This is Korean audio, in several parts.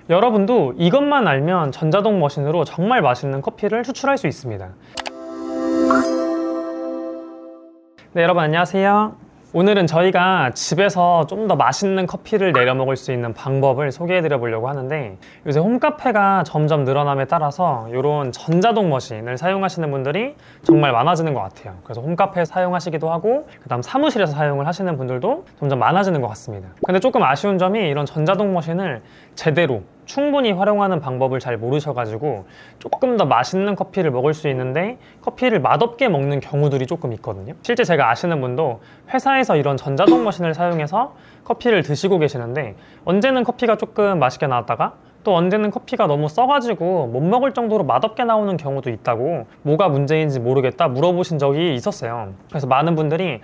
여러분도 이것만 알면 전자동 머신으로 정말 맛있는 커피를 추출할 수 있습니다. 네, 여러분 안녕하세요. 오늘은 저희가 집에서 좀 더 맛있는 커피를 내려 먹을 수 있는 방법을 소개해 드려 보려고 하는데, 요새 홈카페가 점점 늘어남에 따라서 이런 전자동 머신을 사용하시는 분들이 정말 많아지는 것 같아요. 그래서 홈카페에 사용하시기도 하고, 그 다음 사무실에서 사용을 하시는 분들도 점점 많아지는 것 같습니다. 근데 조금 아쉬운 점이 이런 전자동 머신을 제대로 충분히 활용하는 방법을 잘 모르셔가지고 조금 더 맛있는 커피를 먹을 수 있는데 커피를 맛없게 먹는 경우들이 조금 있거든요. 실제 제가 아시는 분도 회사에서 이런 전자동 머신을 사용해서 커피를 드시고 계시는데, 언제는 커피가 조금 맛있게 나왔다가 또 언제는 커피가 너무 써가지고 못 먹을 정도로 맛없게 나오는 경우도 있다고, 뭐가 문제인지 모르겠다 물어보신 적이 있었어요. 그래서 많은 분들이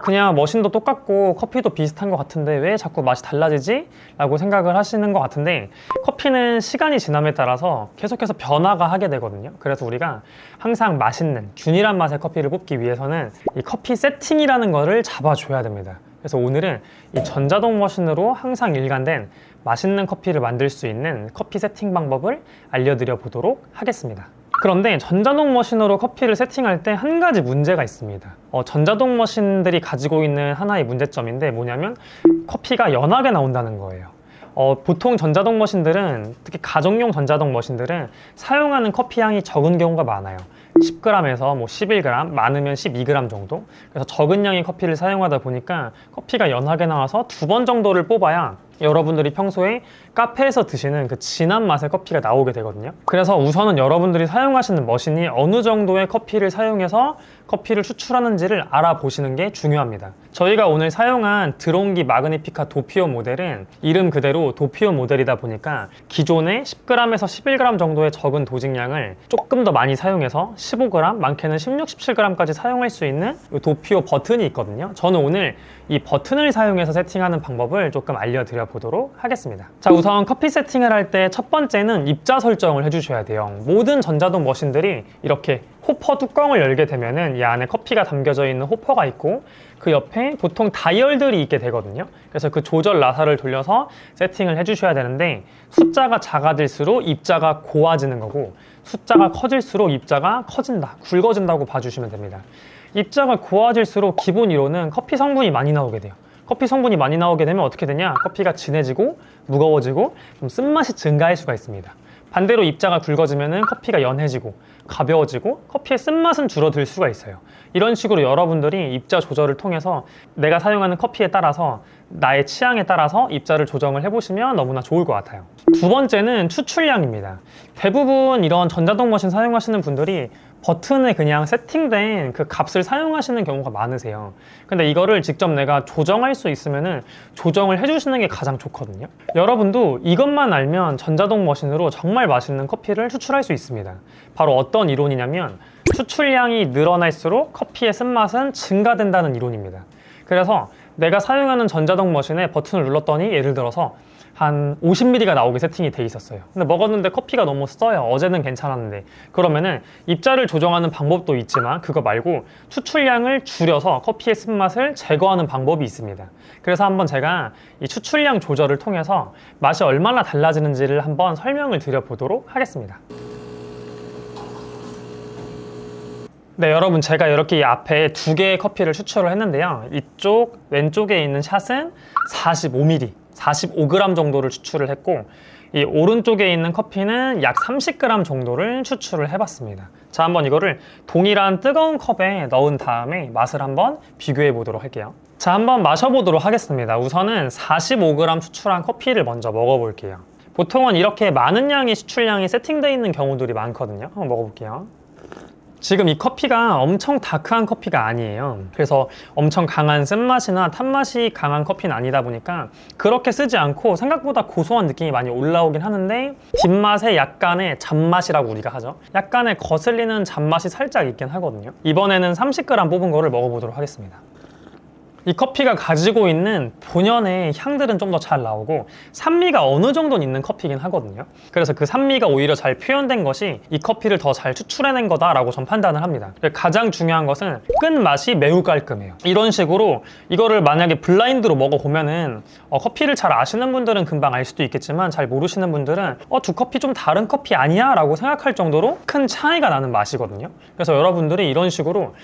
그냥 머신도 똑같고 커피도 비슷한 것 같은데 왜 자꾸 맛이 달라지지? 라고 생각을 하시는 것 같은데, 커피는 시간이 지남에 따라서 계속해서 변화가 하게 되거든요. 그래서 우리가 항상 맛있는 균일한 맛의 커피를 뽑기 위해서는 이 커피 세팅이라는 거를 잡아줘야 됩니다. 그래서 오늘은 이 전자동 머신으로 항상 일관된 맛있는 커피를 만들 수 있는 커피 세팅 방법을 알려드려 보도록 하겠습니다. 그런데 전자동 머신으로 커피를 세팅할 때 한 가지 문제가 있습니다. 전자동 머신들이 가지고 있는 하나의 문제점인데 뭐냐면 커피가 연하게 나온다는 거예요. 보통 전자동 머신들은, 특히 가정용 전자동 머신들은 사용하는 커피 양이 적은 경우가 많아요. 10g에서 11g, 많으면 12g 정도. 그래서 적은 양의 커피를 사용하다 보니까 커피가 연하게 나와서 2번 정도를 뽑아야 여러분들이 평소에 카페에서 드시는 그 진한 맛의 커피가 나오게 되거든요. 그래서 우선은 여러분들이 사용하시는 머신이 어느 정도의 커피를 사용해서 커피를 추출하는지를 알아보시는 게 중요합니다. 저희가 오늘 사용한 드롱기 마그니피카 도피오 모델은 이름 그대로 도피오 모델이다 보니까 기존의 10g에서 11g 정도의 적은 도직량을 조금 더 많이 사용해서 15g, 많게는 16, 17g까지 사용할 수 있는 도피오 버튼이 있거든요. 저는 오늘 이 버튼을 사용해서 세팅하는 방법을 조금 알려드려 보도록 하겠습니다. 자, 우선 커피 세팅을 할 때 첫 번째는 입자 설정을 해주셔야 돼요. 모든 전자동 머신들이 이렇게 호퍼 뚜껑을 열게 되면은 이 안에 커피가 담겨져 있는 호퍼가 있고, 그 옆에 보통 다이얼들이 있게 되거든요. 그래서 그 조절 나사를 돌려서 세팅을 해주셔야 되는데, 숫자가 작아질수록 입자가 고와지는 거고, 숫자가 커질수록 입자가 커진다, 굵어진다고 봐주시면 됩니다. 입자가 고와질수록 기본 이론은 커피 성분이 많이 나오게 돼요. 커피 성분이 많이 나오게 되면 어떻게 되냐? 커피가 진해지고 무거워지고 좀 쓴맛이 증가할 수가 있습니다. 반대로 입자가 굵어지면 커피가 연해지고 가벼워지고 커피의 쓴맛은 줄어들 수가 있어요. 이런 식으로 여러분들이 입자 조절을 통해서 내가 사용하는 커피에 따라서, 나의 취향에 따라서 입자를 조정을 해보시면 너무나 좋을 것 같아요. 두 번째는 추출량입니다. 대부분 이런 전자동 머신 사용하시는 분들이 버튼에 그냥 세팅된 그 값을 사용하시는 경우가 많으세요. 근데 이거를 직접 내가 조정할 수 있으면은 조정을 해주시는 게 가장 좋거든요. 여러분도 이것만 알면 전자동 머신으로 정말 맛있는 커피를 추출할 수 있습니다. 바로 어떤 이론이냐면, 추출량이 늘어날수록 커피의 쓴맛은 증가된다는 이론입니다. 그래서 내가 사용하는 전자동 머신에 버튼을 눌렀더니 예를 들어서 한 50ml가 나오게 세팅이 돼 있었어요. 근데 먹었는데 커피가 너무 써요. 어제는 괜찮았는데. 그러면은 입자를 조정하는 방법도 있지만 그거 말고 추출량을 줄여서 커피의 쓴맛을 제거하는 방법이 있습니다. 그래서 한번 제가 이 추출량 조절을 통해서 맛이 얼마나 달라지는지를 한번 설명을 드려보도록 하겠습니다. 네, 여러분, 제가 이렇게 이 앞에 2개의 커피를 추출을 했는데요. 이쪽 왼쪽에 있는 샷은 45ml, 45g 정도를 추출을 했고, 이 오른쪽에 있는 커피는 약 30g 정도를 추출을 해봤습니다. 자, 한번 이거를 동일한 뜨거운 컵에 넣은 다음에 맛을 한번 비교해 보도록 할게요. 자, 한번 마셔보도록 하겠습니다. 우선은 45g 추출한 커피를 먼저 먹어볼게요. 보통은 이렇게 많은 양의 추출량이 세팅되어 있는 경우들이 많거든요. 한번 먹어볼게요. 지금 이 커피가 엄청 다크한 커피가 아니에요. 그래서 엄청 강한 쓴맛이나 탄맛이 강한 커피는 아니다 보니까 그렇게 쓰지 않고 생각보다 고소한 느낌이 많이 올라오긴 하는데, 뒷맛에 약간의 잡맛이라고 우리가 하죠. 약간의 거슬리는 잡맛이 살짝 있긴 하거든요. 이번에는 30g 뽑은 거를 먹어보도록 하겠습니다. 이 커피가 가지고 있는 본연의 향들은 좀 더 잘 나오고 산미가 어느 정도는 있는 커피긴 하거든요. 그래서 그 산미가 오히려 잘 표현된 것이 이 커피를 더 잘 추출해낸 거다라고 전 판단을 합니다. 가장 중요한 것은 끝맛이 매우 깔끔해요. 이런 식으로 이거를 만약에 블라인드로 먹어보면은 커피를 잘 아시는 분들은 금방 알 수도 있겠지만 잘 모르시는 분들은 두 커피 좀 다른 커피 아니야? 라고 생각할 정도로 큰 차이가 나는 맛이거든요. 그래서 여러분들이 이런 식으로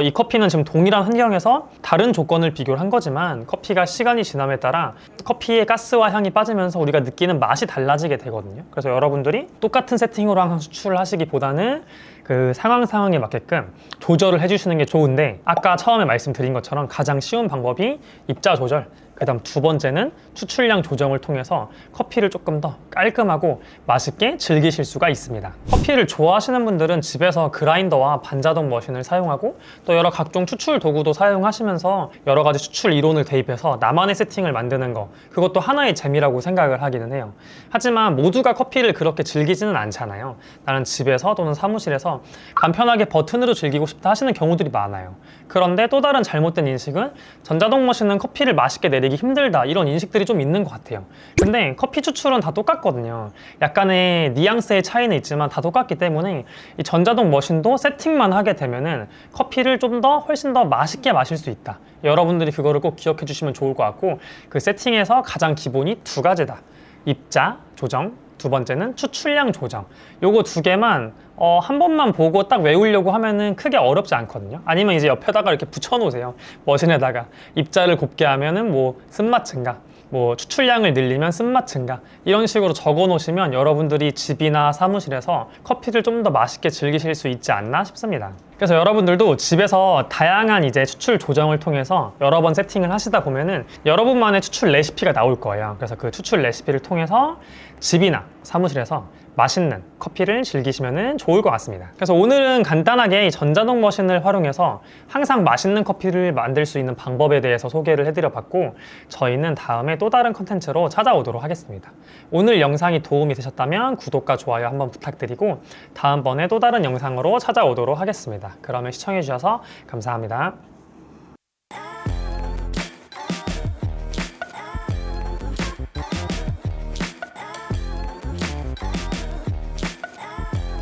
이 커피는 지금 동일한 환경에서 다른 조건을 비교를 한 거지만 커피가 시간이 지남에 따라 커피의 가스와 향이 빠지면서 우리가 느끼는 맛이 달라지게 되거든요. 그래서 여러분들이 똑같은 세팅으로 항상 수출을 하시기보다는 그 상황에 맞게끔 조절을 해주시는 게 좋은데, 아까 처음에 말씀드린 것처럼 가장 쉬운 방법이 입자 조절, 그 다음 두 번째는 추출량 조정을 통해서 커피를 조금 더 깔끔하고 맛있게 즐기실 수가 있습니다. 커피를 좋아하시는 분들은 집에서 그라인더와 반자동 머신을 사용하고 또 여러 각종 추출 도구도 사용하시면서 여러 가지 추출 이론을 대입해서 나만의 세팅을 만드는 거, 그것도 하나의 재미라고 생각을 하기는 해요. 하지만 모두가 커피를 그렇게 즐기지는 않잖아요. 나는 집에서 또는 사무실에서 간편하게 버튼으로 즐기고 싶다 하시는 경우들이 많아요. 그런데 또 다른 잘못된 인식은 전자동 머신은 커피를 맛있게 내리기 힘들다, 이런 인식들이 좀 있는 것 같아요. 근데 커피 추출은 다 똑같거든요. 약간의 뉘앙스의 차이는 있지만 다 똑같기 때문에 이 전자동 머신도 세팅만 하게 되면은 커피를 좀 더 훨씬 더 맛있게 마실 수 있다. 여러분들이 그거를 꼭 기억해 주시면 좋을 것 같고, 그 세팅에서 가장 기본이 두 가지다. 입자 조정, 두 번째는 추출량 조정. 요거 두 개만 한 번만 보고 딱 외우려고 하면은 크게 어렵지 않거든요. 아니면 이제 옆에다가 이렇게 붙여 놓으세요. 머신에다가 입자를 곱게 하면은 뭐 쓴맛 증가, 뭐 추출량을 늘리면 쓴맛 증가, 이런 식으로 적어 놓으시면 여러분들이 집이나 사무실에서 커피를 좀 더 맛있게 즐기실 수 있지 않나 싶습니다. 그래서 여러분들도 집에서 다양한 이제 추출 조정을 통해서 여러 번 세팅을 하시다 보면은 여러분만의 추출 레시피가 나올 거예요. 그래서 그 추출 레시피를 통해서 집이나 사무실에서 맛있는 커피를 즐기시면 좋을 것 같습니다. 그래서 오늘은 간단하게 이 전자동 머신을 활용해서 항상 맛있는 커피를 만들 수 있는 방법에 대해서 소개를 해드려 봤고, 저희는 다음에 또 다른 컨텐츠로 찾아오도록 하겠습니다. 오늘 영상이 도움이 되셨다면 구독과 좋아요 한번 부탁드리고 다음번에 또 다른 영상으로 찾아오도록 하겠습니다. 그러면 시청해주셔서 감사합니다.